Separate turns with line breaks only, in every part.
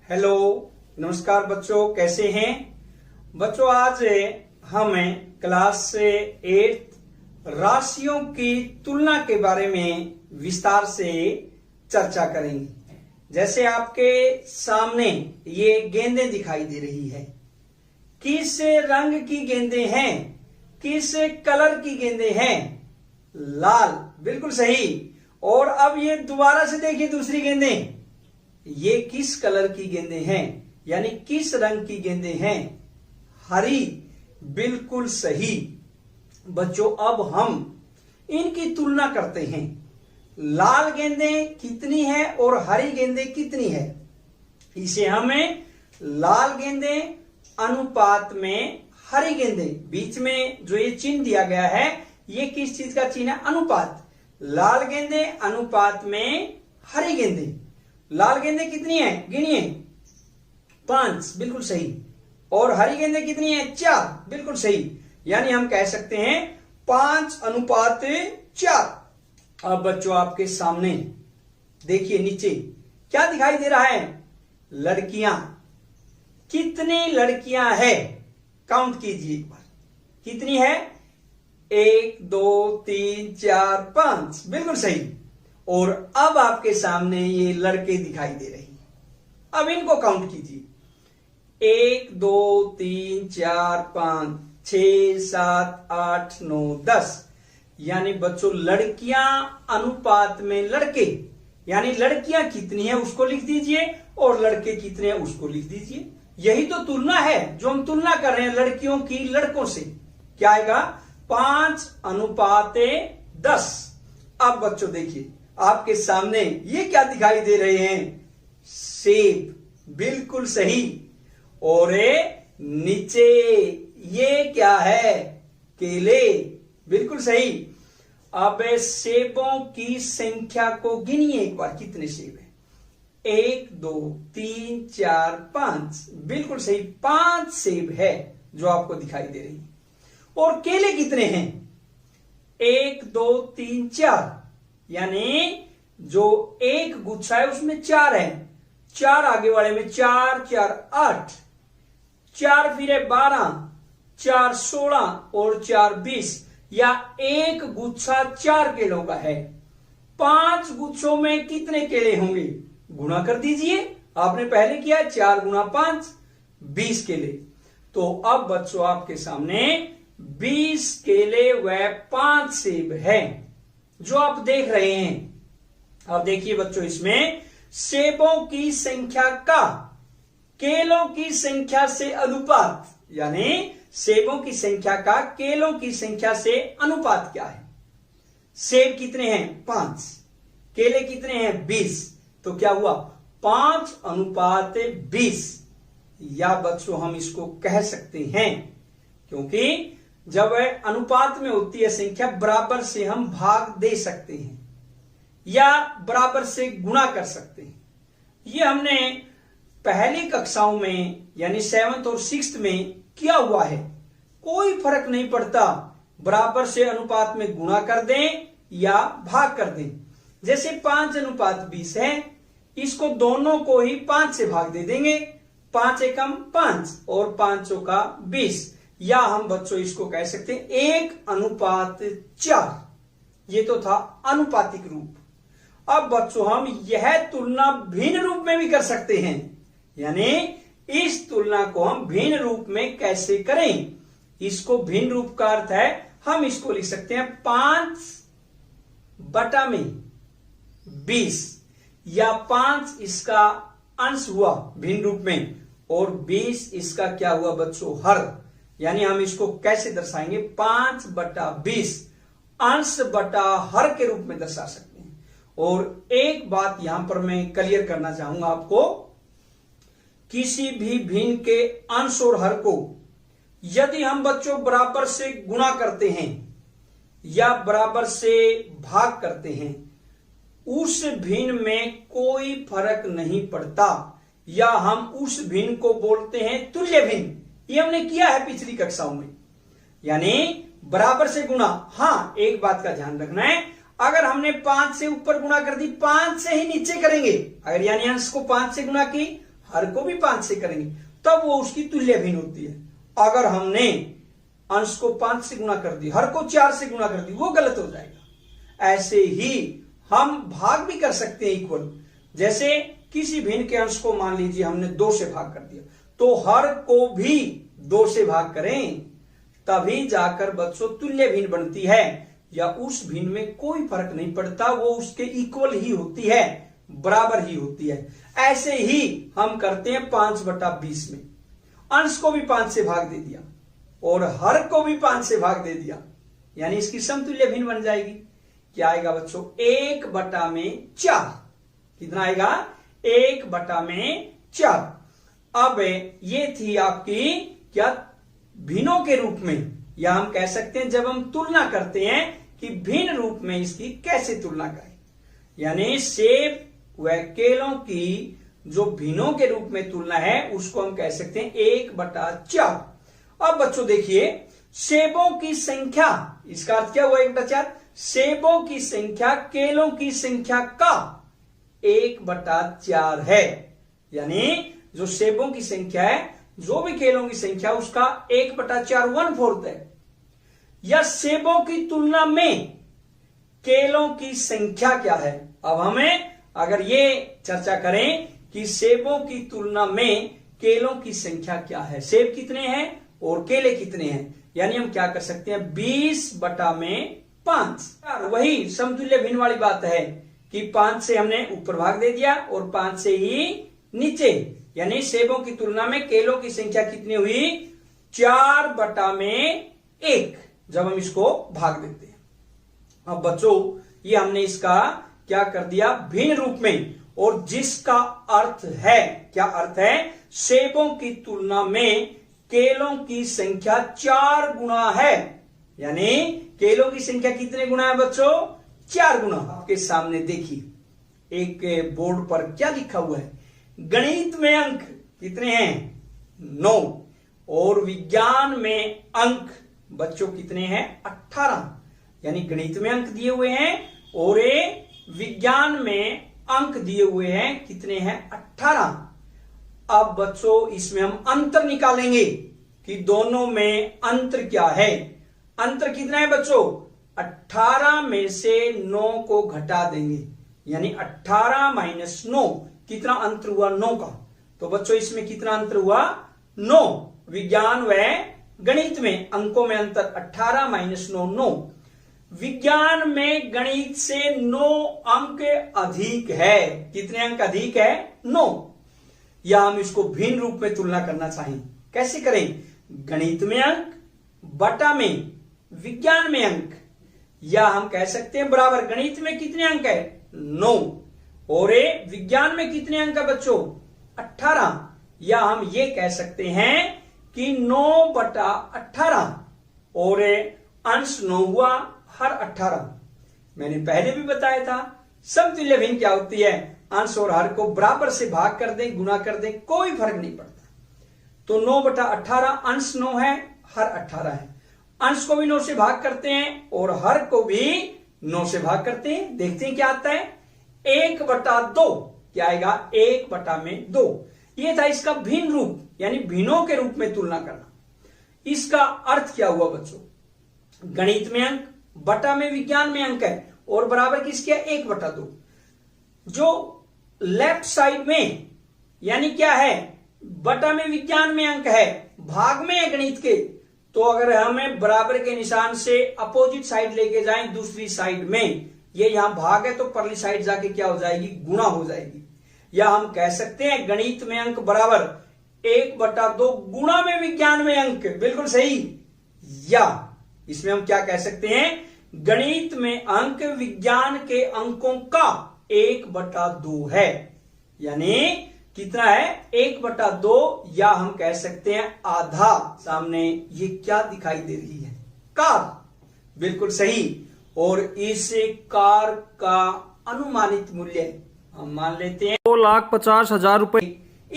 Hello, नमस्कार बच्चों, कैसे हैं बच्चों। आज हम क्लास 8 राशियों की तुलना के बारे में विस्तार से चर्चा करेंगे। जैसे आपके सामने ये गेंदें दिखाई दे रही है, किस रंग की गेंदें हैं, किस कलर की गेंदें हैं? लाल, बिल्कुल सही। और अब ये दोबारा से देखिए दूसरी गेंदें, ये किस कलर की गेंदें हैं, यानी किस रंग की गेंदें हैं? हरी, बिल्कुल सही बच्चों। अब हम इनकी तुलना करते हैं। लाल गेंदें कितनी है और हरी गेंदें कितनी है? इसे हमें लाल गेंदें अनुपात में हरी गेंदें, बीच में जो ये चिन्ह दिया गया है ये किस चीज का चिन्ह है? अनुपात। लाल गेंदें अनुपात में हरी गेंदें। लाल गेंदें कितनी है? गिनिए। 5, बिल्कुल सही। और हरी गेंदें कितनी है? 4, बिल्कुल सही। यानी हम कह सकते हैं 5:4। अब बच्चों आपके सामने देखिए नीचे क्या दिखाई दे रहा है? लड़कियां। कितनी लड़कियां हैं? काउंट कीजिए एक बार, कितनी है? 1 2 3 4 5, बिल्कुल सही। और अब आपके सामने ये लड़के दिखाई दे रहे हैं, अब इनको काउंट कीजिए। 1 2 3 4 5 6 7 8 9 10। यानी बच्चों लड़कियां अनुपात में लड़के, यानी लड़कियां कितनी है उसको लिख दीजिए और लड़के कितने हैं उसको लिख दीजिए। यही तो तुलना है जो हम तुलना कर रहे हैं लड़कियों की लड़कों से। क्या आएगा? 5:10। अब बच्चों देखिए आपके सामने ये क्या दिखाई दे रहे हैं? सेब, बिल्कुल सही। और नीचे ये क्या है? केले, बिल्कुल सही। अब सेबों की संख्या को गिनिए एक बार, कितने सेब है? 1 2 3 4 5, बिल्कुल सही। 5 सेब है जो आपको दिखाई दे रही है। और केले कितने हैं? 1 2 3 4, यानी जो एक गुच्छा है उसमें 4 है। 4 आगे वाले में 4 4 8, 4 फिर 12, 4 16 और 4 20। या एक गुच्छा 4 केलों का है। 5 गुच्छों में कितने केले होंगे? गुणा कर दीजिए, आपने पहले किया। 4 गुणा 5, 20 केले। तो अब बच्चों आपके सामने 20 केले व 5 सेब है जो आप देख रहे हैं। अब देखिए बच्चों, इसमें सेबों की संख्या का केलों की संख्या से अनुपात, यानी सेबों की संख्या का केलों की संख्या से अनुपात क्या है? सेब कितने हैं? 5। केले कितने हैं? 20। तो क्या हुआ? 5:20। या बच्चों हम इसको कह सकते हैं, क्योंकि जब अनुपात में होती है संख्या, बराबर से हम भाग दे सकते हैं या बराबर से गुणा कर सकते हैं। ये हमने पहली कक्षाओं में यानी 7th और 6th में किया हुआ है। कोई फर्क नहीं पड़ता, बराबर से अनुपात में गुणा कर दें या भाग कर दें। जैसे 5:20 है, इसको दोनों को ही 5 से भाग दे देंगे। 5 एकम 5 और 5 चौका 20। या हम बच्चों इसको कह सकते हैं 1:4। ये तो था अनुपातिक रूप। अब बच्चों हम यह तुलना भिन्न रूप में भी कर सकते हैं। यानी इस तुलना को हम भिन्न रूप में कैसे करें? इसको भिन्न रूप का अर्थ है, हम इसको लिख सकते हैं 5/20 या 5 इसका अंश हुआ भिन्न रूप में और 20 इसका क्या हुआ बच्चों? हर। यानी हम इसको कैसे दर्शाएंगे? 5/20 अंश बटा हर के रूप में दर्शा सकते हैं। और एक बात यहां पर मैं क्लियर करना चाहूंगा आपको, किसी भी भिन्न के अंश और हर को यदि हम बच्चों बराबर से गुणा करते हैं या बराबर से भाग करते हैं, उस भिन्न में कोई फर्क नहीं पड़ता, या हम उस भिन्न को बोलते हैं तुल्य भिन्न। ये हमने किया है पिछली कक्षाओं में, यानी बराबर से गुणा। हां, एक बात का ध्यान रखना है, अगर हमने 5 से ऊपर गुणा कर दी, 5 से ही नीचे करेंगे। अगर यानी अंश को 5 से गुणा की, हर को भी 5 से करेंगे तब वो उसकी तुल्य भिन्न होती है। अगर हमने अंश को 5 से गुणा कर दी, हर को 4 से गुणा कर दी, वो गलत हो जाएगा। ऐसे ही हम भाग भी कर सकते हैं इक्वल। जैसे किसी भिन्न के अंश को मान लीजिए हमने 2 से भाग कर दिया, तो हर को भी 2 से भाग करें, तभी जाकर बच्चों तुल्य भिन्न बनती है, या उस भिन्न में कोई फर्क नहीं पड़ता, वो उसके इक्वल ही होती है, बराबर ही होती है। ऐसे ही हम करते हैं 5/20 में। अंश को भी 5 से भाग दे दिया और हर को भी 5 से भाग दे दिया, यानी इसकी समतुल्य भिन्न बन जाएगी। क्या आएगा बच्चों? 1/4। कितना आएगा? 1/4। अब ये थी आपकी क्या भिन्नों के रूप में, या हम कह सकते हैं जब हम तुलना करते हैं कि भिन्न रूप में इसकी कैसे तुलना करें। यानी सेब व केलों की जो भिन्नों के रूप में तुलना है उसको हम कह सकते हैं 1/4। अब बच्चों देखिए, सेबों की संख्या, इसका अर्थ क्या हुआ 1/4? सेबों की संख्या केलों की संख्या का 1/4 है। यानी जो सेबों की संख्या है, जो भी केलों की संख्या, उसका 1/4 1/4 है। या सेबों की तुलना में केलों की संख्या क्या है? अब हमें अगर ये चर्चा करें कि सेबों की तुलना में केलों की संख्या क्या है, सेब कितने हैं और केले कितने हैं, यानी हम क्या कर सकते हैं 20/5। वही समतुल्य भिन्न वाली बात है कि 5 से हमने ऊपर भाग दे दिया और 5 से ही नीचे, यानी सेबों की तुलना में केलों की संख्या कितनी हुई 4/1 जब हम इसको भाग देते हैं। अब बच्चों ये हमने इसका क्या कर दिया भिन्न रूप में, और जिसका अर्थ है, क्या अर्थ है? सेबों की तुलना में केलों की संख्या 4 गुना है। यानी केलों की संख्या कितने गुना है बच्चों? 4 गुना। आपके सामने देखिए एक बोर्ड पर क्या लिखा हुआ है, गणित में अंक कितने हैं 9 और विज्ञान में अंक बच्चों कितने हैं 18। यानी गणित में अंक दिए हुए हैं और विज्ञान में अंक दिए हुए हैं कितने हैं 18। अब बच्चों इसमें हम अंतर निकालेंगे कि दोनों में अंतर क्या है। अंतर कितना है बच्चों? 18 में से 9 को घटा देंगे, यानी 18 - 9 कितना अंतर हुआ 9 का। तो बच्चों इसमें कितना अंतर हुआ 9। विज्ञान व गणित में अंकों में अंतर 18 - 9 9। विज्ञान में गणित से 9 अंक अधिक है। कितने अंक अधिक है 9। या हम इसको भिन्न रूप में तुलना करना चाहें, कैसे करें? गणित में अंक बटा में विज्ञान में अंक, या हम कह सकते हैं बराबर गणित में कितने अंक है 9 और विज्ञान में कितने अंक है बच्चों 18। या हम ये कह सकते हैं कि 9/18 और अंश 9 हुआ हर 18। मैंने पहले भी बताया था समतुल्य भिन्न क्या होती है, अंश और हर को बराबर से भाग कर दें, गुना कर दें, कोई फर्क नहीं पड़ता। तो 9/18 अंश 9 है, हर 18 है। अंश को भी 9 से भाग करते हैं और हर को भी 9 से भाग करते हैं। देखते हैं क्या आता है 1/2। क्या आएगा 1/2। ये था इसका भिन्न रूप, यानी भिन्नों के रूप में तुलना करना। इसका अर्थ क्या हुआ बच्चों? गणित में अंक बटा में विज्ञान में अंक है और बराबर किसके 1/2। जो लेफ्ट साइड में यानी क्या है बटा में विज्ञान में अंक है, भाग में है गणित के, तो अगर हमें बराबर के निशान से अपोजिट साइड लेके जाएं दूसरी साइड में, ये यहां भाग है तो परली साइड जाके क्या हो जाएगी गुणा हो जाएगी। या हम कह सकते हैं गणित में अंक बराबर 1/2 गुणा में विज्ञान में अंक, बिल्कुल सही। या इसमें हम क्या कह सकते हैं गणित में अंक विज्ञान के अंकों का 1/2 है, यानी कितना है 1/2, या हम कह सकते हैं आधा। सामने ये क्या दिखाई दे रही है कार, बिल्कुल सही। और इस कार का अनुमानित मूल्य हम मान लेते हैं
2,50,000 रुपए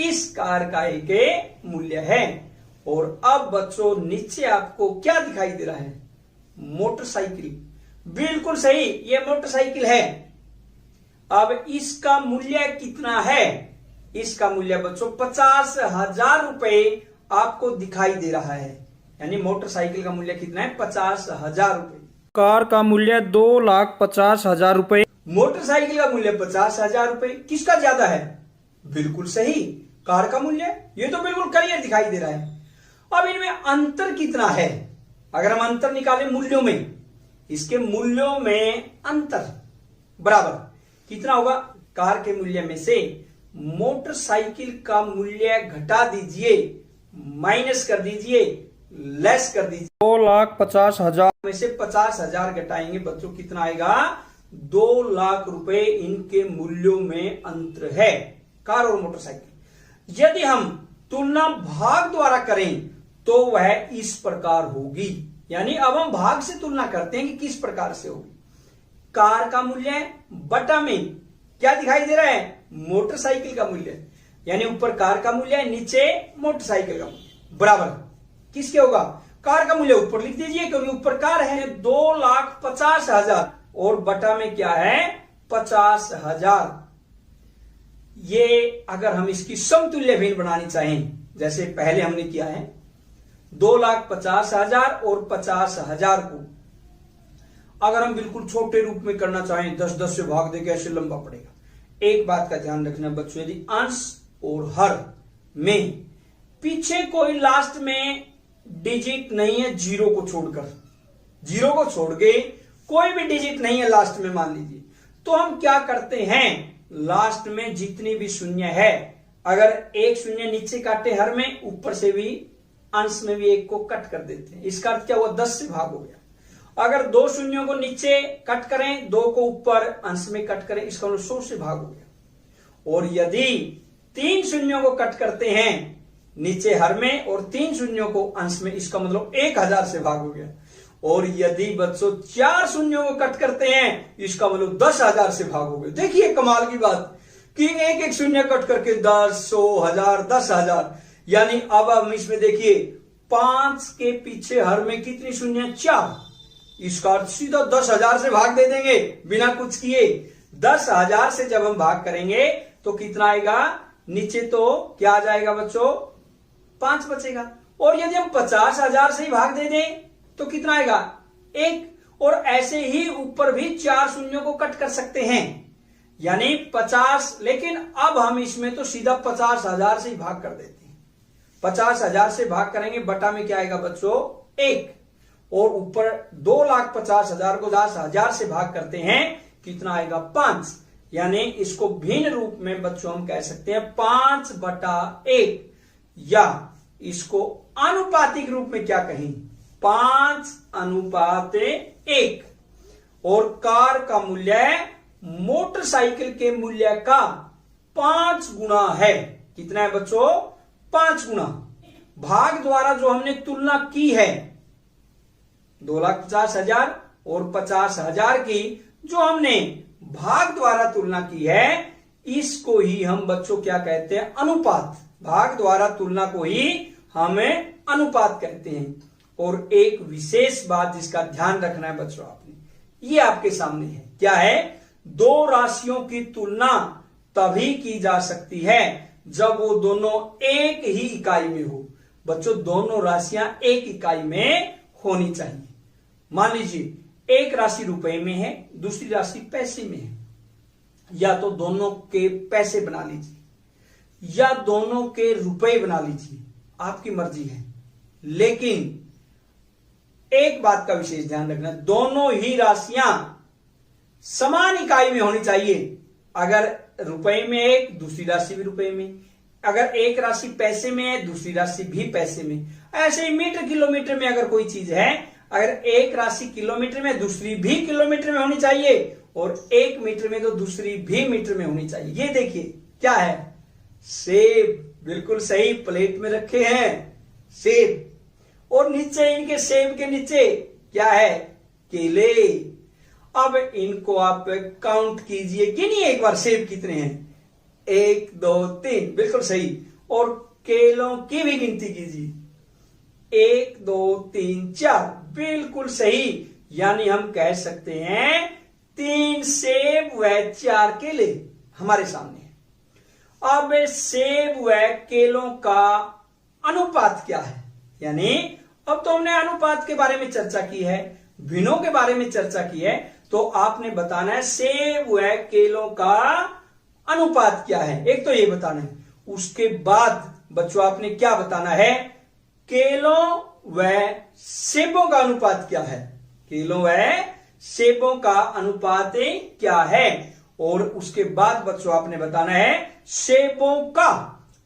इस कार का एक मूल्य है। और अब बच्चों नीचे आपको क्या दिखाई दे रहा है मोटरसाइकिल, बिल्कुल सही ये मोटरसाइकिल है। अब इसका मूल्य कितना है इसका मूल्य बच्चों 50,000 रुपए आपको दिखाई दे रहा है। यानी मोटरसाइकिल का मूल्य कितना है? 50,000 रुपए।
कार का मूल्य 2,50,000 रुपए।
मोटरसाइकिल का मूल्य 50,000 रुपए। किसका ज्यादा है? बिल्कुल सही, कार का मूल्य। ये तो बिल्कुल क्लियर दिखाई दे रहा है। अब इनमें अंतर कितना है? अगर हम अंतर निकालें मूल्यों में, इसके मूल्यों में अंतर बराबर कितना होगा? कार के मूल्य में से मोटरसाइकिल का मूल्य घटा दीजिए, माइनस कर दीजिए, लेस कर दीजिए।
2,50,000
में से 50,000 घटाएंगे बच्चों, कितना आएगा? 2 लाख रुपए इनके मूल्यों में अंतर है, कार और मोटरसाइकिल। यदि हम तुलना भाग द्वारा करें तो वह इस प्रकार होगी। यानी अब हम भाग से तुलना करते हैं कि किस प्रकार से होगी। कार का मूल्य बटा में क्या दिखाई दे रहा है? मोटरसाइकिल का मूल्य। यानी ऊपर कार का मूल्य है, नीचे मोटरसाइकिल का मूल्य, बराबर किसके होगा? कार का मूल्य ऊपर लिख दीजिए क्योंकि ऊपर कार है 2,50,000 और बटा में क्या है? 50,000। ये अगर हम इसकी समतुल्य भिन्न बनानी चाहें, जैसे पहले हमने किया है, 2,50,000 और 50,000 को अगर हम बिल्कुल छोटे रूप में करना चाहें, 10-10 से भाग देंगे, ऐसे लंबा पड़ेगा। एक बात का ध्यान रखना बच्चों, यदि अंश और हर में पीछे कोई लास्ट में डिजिट नहीं है, जीरो को छोड़कर, जीरो को छोड़ के कोई भी डिजिट नहीं है लास्ट में मान लीजिए, तो हम क्या करते हैं? लास्ट में जितनी भी शून्य है, अगर एक शून्य नीचे काटे हर में, ऊपर से भी अंश में भी एक को कट कर देते हैं। इसका अर्थ क्या हुआ? 10 से भाग हो गया। अगर 2 शून्यों को नीचे कट करें, 2 को ऊपर अंश में कट करें, इसका मतलब 100 से भाग हो गया। और यदि 3 शून्यों को कट करते हैं नीचे हर में और 3 शून्यों को अंश में, इसका मतलब 1000 से भाग हो गया। और यदि बच्चों 4 शून्यों को कट करते हैं, इसका मतलब 10,000 से भाग हो गए। देखिए कमाल की बात कि एक एक शून्य कट करके 10, 100, 1000, 10,000। यानी अब हम इसमें देखिए 5 के पीछे हर में कितनी शून्य? 4। इसका अर्थ सीधा 10,000 से भाग दे देंगे बिना कुछ किए। 10,000 से जब हम भाग करेंगे तो कितना आएगा? नीचे तो क्या आ जाएगा बच्चों? 5 बचेगा। और यदि हम 50,000 से ही भाग दे दें तो कितना आएगा? 1। और ऐसे ही ऊपर भी 4 शून्यों को कट कर सकते हैं, यानी 50। लेकिन अब हम इसमें तो सीधा 50,000 से ही भाग कर देते हैं। 50,000 से भाग करेंगे, बटा में क्या आएगा बच्चों? 1। और ऊपर 2,50,000 को 10,000 से भाग करते हैं, कितना आएगा? 5। यानी इसको भिन्न रूप में बच्चों हम कह सकते हैं 5/1, या इसको आनुपातिक रूप में क्या कहें? 5:1। और कार का मूल्य मोटरसाइकिल के मूल्य का 5 गुना है। कितना है बच्चों? 5 गुना। भाग द्वारा जो हमने तुलना की है 2,50,000 और 50,000 की, जो हमने भाग द्वारा तुलना की है, इसको ही हम बच्चों क्या कहते हैं? अनुपात। भाग द्वारा तुलना को ही हमें अनुपात कहते हैं। और एक विशेष बात जिसका ध्यान रखना है बच्चों, आपने, ये आपके सामने है, क्या है? 2 राशियों की तुलना तभी की जा सकती है जब वो दोनों एक ही इकाई में हो। बच्चों दोनों राशियां एक इकाई में होनी चाहिए। मान लीजिए एक राशि रुपए में है, दूसरी राशि पैसे में है, या तो दोनों के पैसे बना लीजिए या दोनों के रुपए बना लीजिए, आपकी मर्जी है। लेकिन एक बात का विशेष ध्यान रखना, दोनों ही राशियां समान इकाई में होनी चाहिए। अगर रुपए में एक, दूसरी राशि भी रुपए में। अगर एक राशि पैसे में है, दूसरी राशि भी पैसे में। ऐसे ही मीटर किलोमीटर में अगर कोई चीज है, अगर एक राशि किलोमीटर में, दूसरी भी किलोमीटर में होनी चाहिए, और एक मीटर में तो दूसरी भी मीटर में होनी चाहिए। ये देखिए क्या है? सेब। बिल्कुल सही, प्लेट में रखे हैं सेब, और नीचे इनके सेब के नीचे क्या है? केले। अब इनको आप काउंट कीजिए, गिनिए एक बार सेब कितने हैं? 1, 2, 3। बिल्कुल सही। और केलों की भी गिनती कीजिए, 1, 2, 3, 4। बिल्कुल सही। यानी हम कह सकते हैं 3 सेब व 4 केले हमारे सामने है। अब सेब व केलों का अनुपात क्या है, यानी अब तो हमने अनुपात के बारे में चर्चा की है, भिन्नों के बारे में चर्चा की है, तो आपने बताना है सेब व केलों का अनुपात क्या है, एक तो ये बताना है। उसके बाद बच्चों आपने क्या बताना है, केलों व सेबों का अनुपात क्या है, केलों व सेबों का अनुपात क्या है। और उसके बाद बच्चों आपने बताना है सेबों का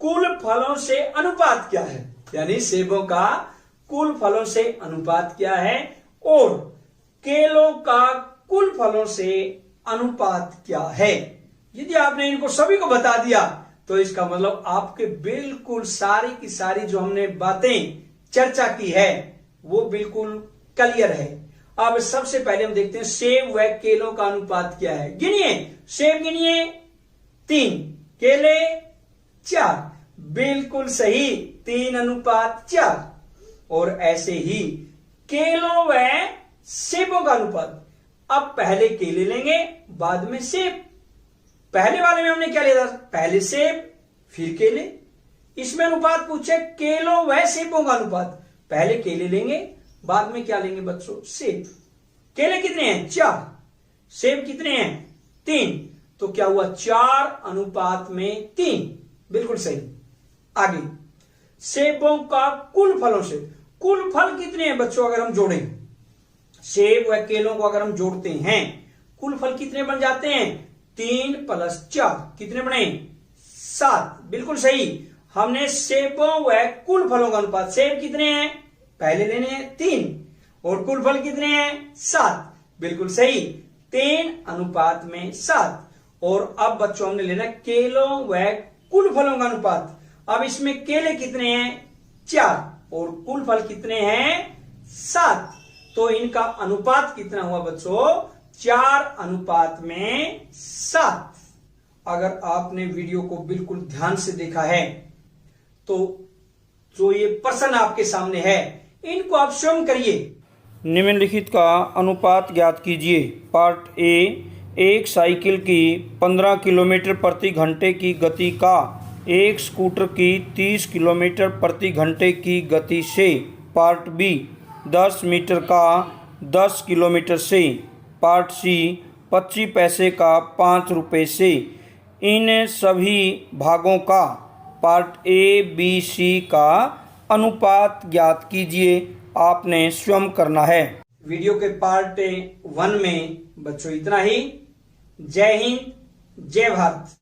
कुल फलों से अनुपात क्या है, यानी सेबों का कुल फलों से अनुपात क्या है, और केलों का कुल फलों से अनुपात क्या है। यदि आपने इनको सभी को बता दिया तो इसका मतलब आपके बिल्कुल सारी की सारी जो हमने बातें चर्चा की है वो बिल्कुल क्लियर है। अब सबसे पहले हम देखते हैं सेब व केलों का अनुपात क्या है। गिनिए, सेब गिनिए 3, केले 4, बिल्कुल सही 3:4। और ऐसे ही केलों व सेबों का अनुपात, अब पहले केले लेंगे बाद में सेब। पहले वाले में हमने क्या लिया था, पहले सेब फिर केले। इसमें अनुपात पूछे केलों व सेबों का अनुपात, पहले केले लेंगे बाद में क्या लेंगे बच्चों, सेब। केले कितने हैं 4, सेब कितने हैं 3, तो क्या हुआ 4:3, बिल्कुल सही। आगे सेबों का कुल फलों से, कुल फल कितने हैं बच्चों, अगर हम जोड़ें सेब व केलों को अगर हम जोड़ते हैं कुल फल कितने बन जाते हैं, 3 + 4 कितने बने 7, बिल्कुल सही। हमने सेबों व कुल फलों का अनुपात, सेब कितने हैं पहले लेने हैं 3 और कुल फल कितने हैं 7, बिल्कुल सही 3:7। और अब बच्चों हमने लेना केलों व कुल फलों का अनुपात। अब इसमें केले कितने हैं 4 और कुल फल कितने हैं 7, तो इनका अनुपात कितना हुआ बच्चों 4:7। अगर आपने वीडियो को बिल्कुल ध्यान से देखा है तो जो ये प्रश्न आपके सामने है इनको आप स्वयं करिए।
निम्नलिखित का अनुपात ज्ञात कीजिए। पार्ट ए, एक साइकिल की 15 किलोमीटर प्रति घंटे की गति का एक स्कूटर की 30 किलोमीटर प्रति घंटे की गति से। पार्ट बी, 10 मीटर का 10 किलोमीटर से। पार्ट सी, 25 पैसे का 5 रुपये से। इन सभी भागों का पार्ट ए बी सी का अनुपात ज्ञात कीजिए, आपने स्वयं करना है।
वीडियो के पार्ट 1 में बच्चों इतना ही। जय हिंद, जय भारत।